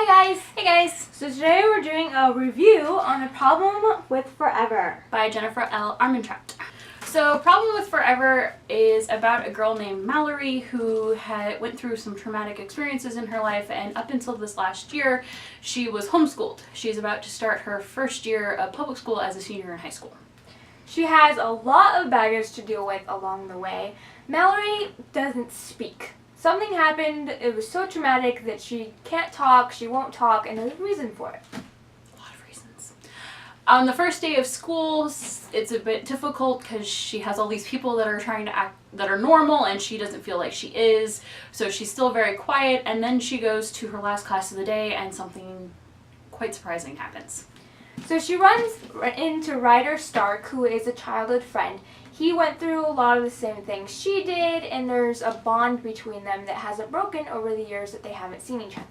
Hi guys! Hey guys! So today we're doing a review on A Problem with Forever by Jennifer L. Armentrout. So Problem with Forever is about a girl named Mallory who went through some traumatic experiences in her life, and up until this last year she was homeschooled. She's about to start her first year of public school as a senior in high school. She has a lot of baggage to deal with along the way. Mallory doesn't speak. Something happened, it was so traumatic that she can't talk, she won't talk, and there's a reason for it. A lot of reasons. On the first day of school, it's a bit difficult because she has all these people that are trying to act that are normal, and she doesn't feel like she is, so she's still very quiet, and then she goes to her last class of the day and something quite surprising happens. So she runs into Ryder Stark, who is a childhood friend. He went through a lot of the same things she did, and there's a bond between them that hasn't broken over the years that they haven't seen each other.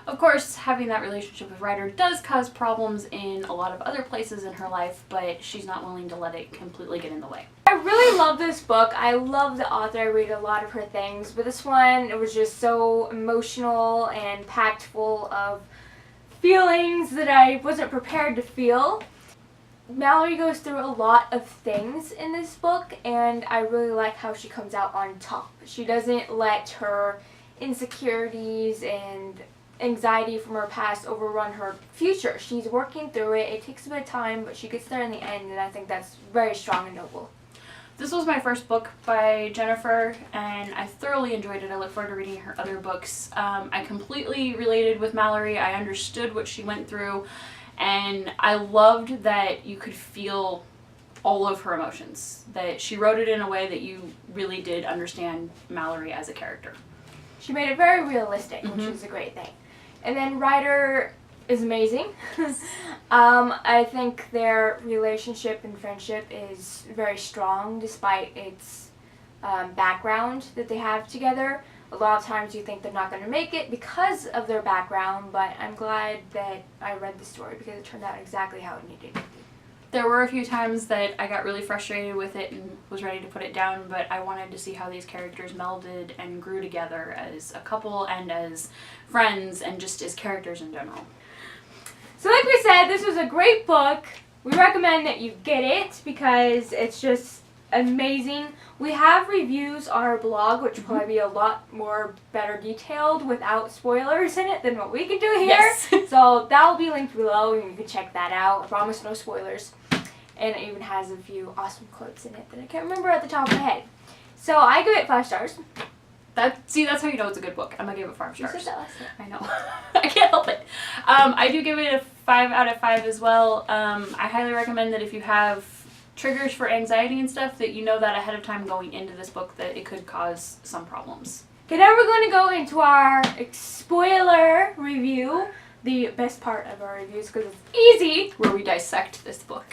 Of course, having that relationship with Ryder does cause problems in a lot of other places in her life, but she's not willing to let it completely get in the way. I really love this book. I love the author. I read a lot of her things, but this one, it was just so emotional and packed full of feelings that I wasn't prepared to feel. Mallory goes through a lot of things in this book, and I really like how she comes out on top. She doesn't let her insecurities and anxiety from her past overrun her future. She's working through it. It takes a bit of time, but she gets there in the end, and I think that's very strong and noble. This was my first book by Jennifer, and I thoroughly enjoyed it. I look forward to reading her other books. I completely related with Mallory. I understood what she went through, and I loved that you could feel all of her emotions. That she wrote it in a way that you really did understand Mallory as a character. She made it very realistic, which is a great thing. And then Ryder is amazing. I think their relationship and friendship is very strong despite its background that they have together. A lot of times you think they're not going to make it because of their background, but I'm glad that I read the story because it turned out exactly how it needed to be. There were a few times that I got really frustrated with it and was ready to put it down, but I wanted to see how these characters melded and grew together as a couple and as friends and just as characters in general. So like we said, this was a great book. We recommend that you get it because it's just amazing. We have reviews on our blog, which will probably be a lot more better detailed without spoilers in it than what we can do here. Yes. So that will be linked below and you can check that out. I promise no spoilers. And it even has a few awesome quotes in it that I can't remember at the top of my head. So I give it 5 stars. That's how you know it's a good book. I'm gonna give it 5 stars. You said that last time. I know. I can't help it. I do give it a 5 out of 5 as well. I highly recommend that if you have triggers for anxiety and stuff, that you know that ahead of time going into this book that it could cause some problems. Okay, now we're going to go into our spoiler review, the best part of our reviews because it's easy. Where we dissect this book.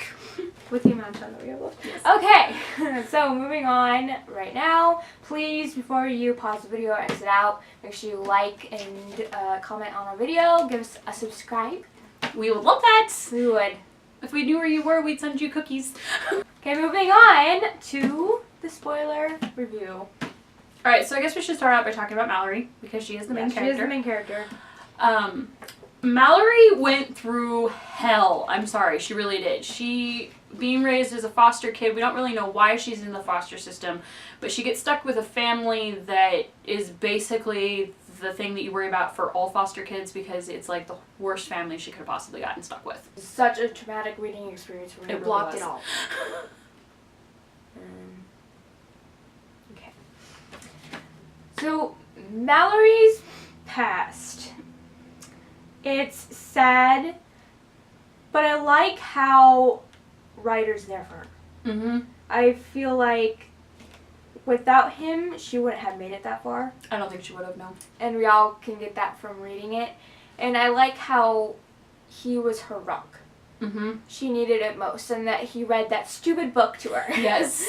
With the amount of time that we have left. Yes. Okay, so moving on right now, please, before you pause the video or exit out, make sure you like and comment on our video, give us a subscribe. We would love that. We would. If we knew where you were, we'd send you cookies. Okay, moving on to the spoiler review. Alright, so I guess we should start out by talking about Mallory, because she is the main character. She is the main character. Mallory went through hell. I'm sorry, she really did. She, being raised as a foster kid, we don't really know why she's in the foster system, but she gets stuck with a family that is basically the thing that you worry about for all foster kids because it's like the worst family she could have possibly gotten stuck with. Such a traumatic reading experience for me. It blocked it all. Okay. So, Mallory's past. It's sad, but I like how Ryder's there for her. I feel like without him, she wouldn't have made it that far. I don't think she would have, no. And we all can get that from reading it. And I like how he was her rock. She needed it most, and that he read that stupid book to her. Yes.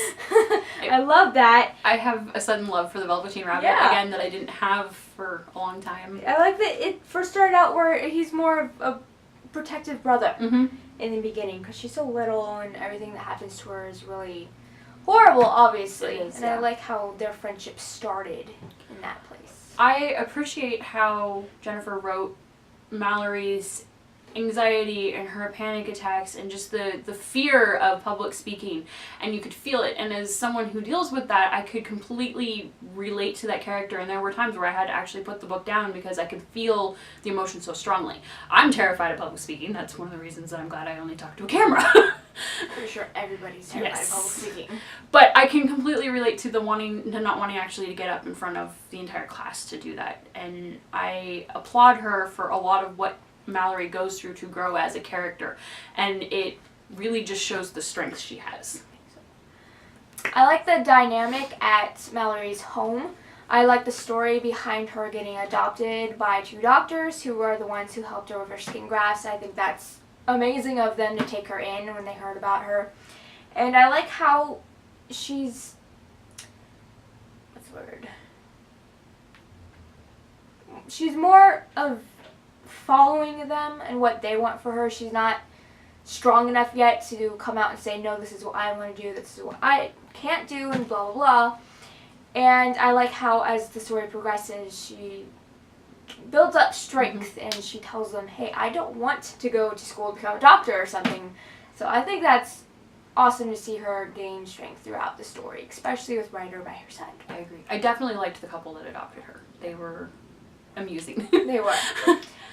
I love that. I have a sudden love for the Velveteen Rabbit, again, that I didn't have for a long time. I like that it first started out where he's more of a protective brother in the beginning, because she's so little and everything that happens to her is really horrible, obviously. It is, and yeah. I like how their friendship started in that place. I appreciate how Jennifer wrote Mallory's anxiety and her panic attacks and just the fear of public speaking, and you could feel it. And as someone who deals with that, I could completely relate to that character, and there were times where I had to actually put the book down because I could feel the emotion so strongly. I'm terrified of public speaking. That's one of the reasons that I'm glad I only talk to a camera. Pretty sure everybody's terrified of public speaking. But I can completely relate to the not wanting actually to get up in front of the entire class to do that. And I applaud her for a lot of what Mallory goes through to grow as a character, and it really just shows the strength she has. I like the dynamic at Mallory's home. I like the story behind her getting adopted by 2 doctors who were the ones who helped her with her skin grafts. I think that's amazing of them to take her in when they heard about her. And I like how she's, what's the word? She's more of following them and what they want for her. She's not strong enough yet to come out and say, no, this is what I want to do, this is what I can't do, and blah, blah, blah. And I like how as the story progresses, she builds up strength, and she tells them, hey, I don't want to go to school to become a doctor or something. So I think that's awesome to see her gain strength throughout the story, especially with Ryder by her side. I agree. I definitely liked the couple that adopted her. They were amusing. They were.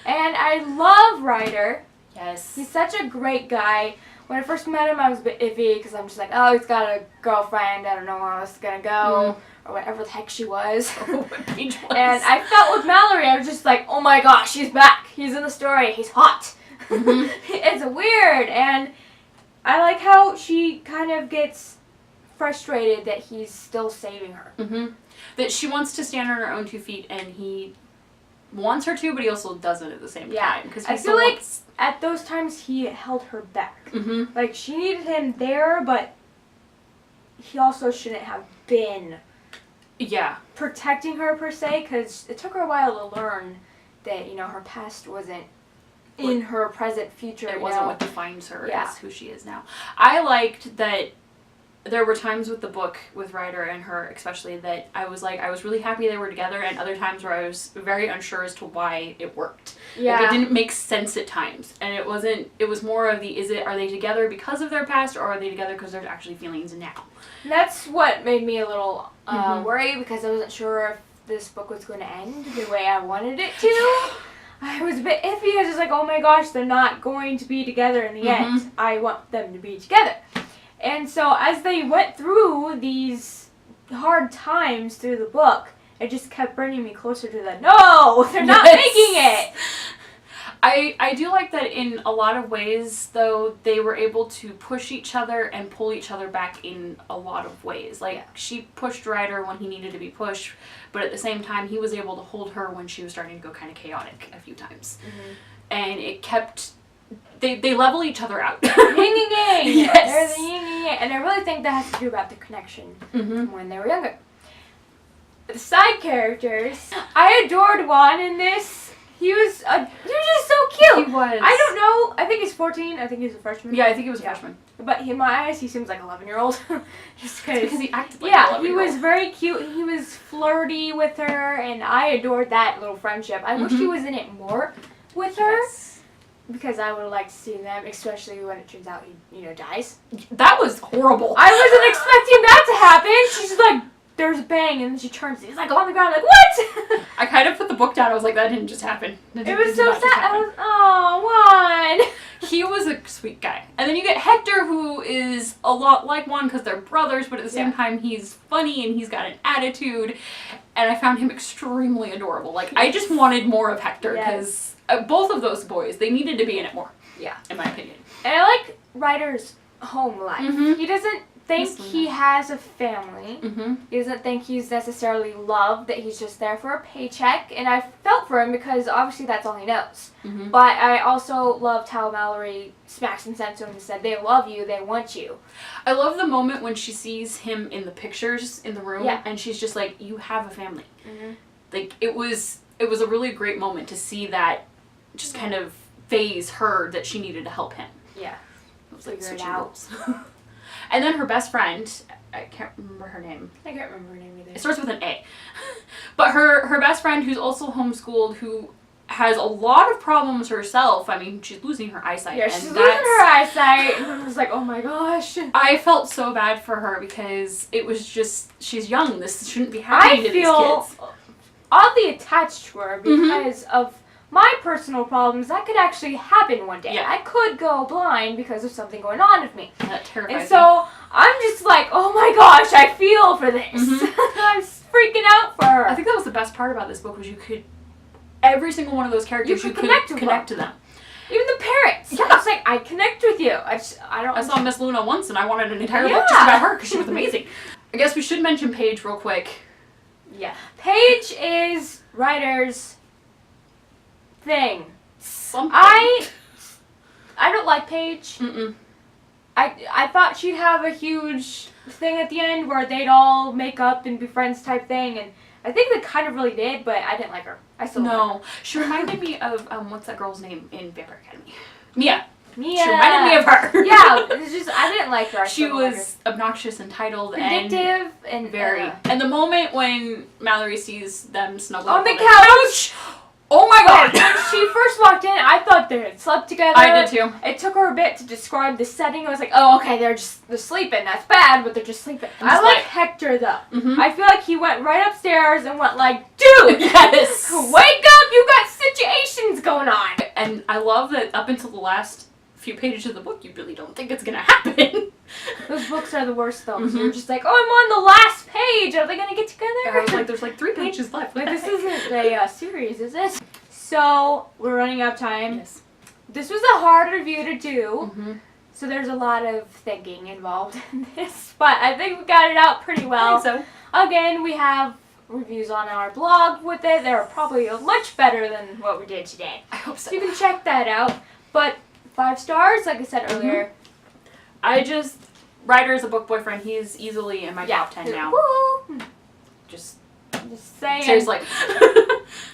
And I love Ryder. Yes. He's such a great guy. When I first met him, I was a bit iffy because I'm just like, oh, he's got a girlfriend. I don't know how this is going to go. Or whatever the heck she was. What page was. And I felt with Mallory, I was just like, oh my gosh, he's back. He's in the story. He's hot. Mm-hmm. It's weird. And I like how she kind of gets frustrated that he's still saving her. Mm-hmm. That she wants to stand on her own 2 feet, and he wants her to, but he also doesn't at the same time. Because I feel like at those times he held her back. Mm-hmm. Like, she needed him there, but he also shouldn't have been protecting her per se, because it took her a while to learn that, you know, her past wasn't in her present future. It wasn't what defines her Yeah. as who she is now. I liked that there were times with the book, with Ryder and her especially, that I was really happy they were together, and other times where I was very unsure as to why it worked. Yeah. Like, it didn't make sense at times. And it was more of are they together because of their past, or are they together because there's actually feelings now? And that's what made me a little worried, because I wasn't sure if this book was going to end the way I wanted it to. I was a bit iffy. I was just like, oh my gosh, they're not going to be together in the end. I want them to be together. And so as they went through these hard times through the book, it just kept bringing me closer to the, no, they're not making it. I do like that in a lot of ways, though, they were able to push each other and pull each other back in a lot of ways. Like, she pushed Ryder when he needed to be pushed, but at the same time, he was able to hold her when she was starting to go kind of chaotic a few times. Mm-hmm. And it kept... They level each other out. Yin and yang. Yes. They're the yin and yang. And I really think that has to do about the connection from when they were younger. The side characters, I adored Juan in this. He was just so cute. He was. I don't know. I think he's 14. I think he's a freshman. Yeah, I think he was a freshman. But in my eyes, he seems like an 11-year-old. Just because he acted like an 11-year-old. He was very cute. He was flirty with her, and I adored that little friendship. I wish he was in it more with her. Because I would have liked to see them, especially when it turns out he, dies. That was horrible. I wasn't expecting that to happen. She's just like, there's a bang, and then she turns, he's like on the ground, like, what? I kind of put the book down. I was like, that didn't just happen. It was so sad. I was, oh, Juan. He was a sweet guy. And then you get Hector, who is a lot like Juan because they're brothers, but at the same time, he's funny and he's got an attitude. And I found him extremely adorable. Like, I just wanted more of Hector because both of those boys, they needed to be in it more. Yeah. In my opinion. And I like Ryder's home life. He doesn't think he has a family. He doesn't think he's necessarily loved, that he's just there for a paycheck. And I felt for him because obviously that's all he knows. But I also loved how Mallory smacks some sense to him and said, they love you, they want you. I love the moment when she sees him in the pictures in the room and she's just like, you have a family. Like, it was a really great moment to see that just kind of phase her that she needed to help him. Yeah. It was like switching roles. And then her best friend, I can't remember her name. I can't remember her name either. It starts with an A. But her best friend, who's also homeschooled, who has a lot of problems herself. I mean, she's losing her eyesight. Yeah, and she's losing her eyesight. And I was like, oh my gosh. I felt so bad for her because it was just, she's young. This shouldn't be happening to these kids. Oddly attached to her because of my personal problems. That could actually happen one day. Yeah. I could go blind because of something going on with me. That terrifies And so I'm just like, oh my gosh, I feel for this. I'm freaking out for her. I think that was the best part about this book was you could, every single one of those characters, you could connect to them. Even the parents. Yeah. It's like, I connect with you. I saw Miss Luna once and I wanted an entire book just about her because she was amazing. I guess we should mention Paige real quick. Yeah. Paige is writer's thing. Something. I don't like Paige. Mm-mm. I thought she'd have a huge thing at the end where they'd all make up and be friends type thing, and I think they kind of really did, but I didn't like her. I still don't like her. She reminded me of what's that girl's name in Vampire Academy? Mia. Mia. She reminded me of her. Yeah, it's just I didn't like her. She was obnoxious, entitled, vindictive, and very. And the moment when Mallory sees them snuggle on the couch. Oh my god! When she first walked in, I thought they had slept together. I did too. It took her a bit to describe the setting. I was like, oh, okay, they're sleeping. That's bad, but they're just sleeping. I like Hector, though. Mm-hmm. I feel like he went right upstairs and went like, dude! Yes! Wake up! You got situations going on! And I love that up until the last few pages of the book, you really don't think it's gonna happen. Those books are the worst, though. Mm-hmm. You're just like, oh, I'm on the last page. Are they gonna get together? I was like, there's like 3 pages left. Like, this isn't a series, is it? So, we're running out of time. Yes. This was a hard review to do. Mm-hmm. So there's a lot of thinking involved in this. But I think we got it out pretty well. I think so. Again, we have reviews on our blog with it. They're probably much better than what we did today. I hope so. So you can check that out. But 5 stars, like I said earlier. Ryder is a book boyfriend. He's easily in my top 10 now. Woo! Just saying. Seriously.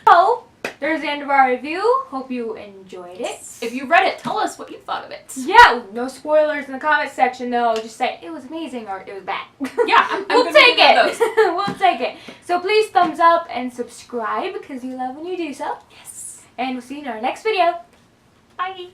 So, there's the end of our review. Hope you enjoyed it. If you read it, tell us what you thought of it. Yeah, no spoilers in the comment section though. Just say it was amazing or it was bad. Yeah, we'll take it. We'll take it. So please thumbs up and subscribe because we love when you do so. Yes. And we'll see you in our next video. Bye.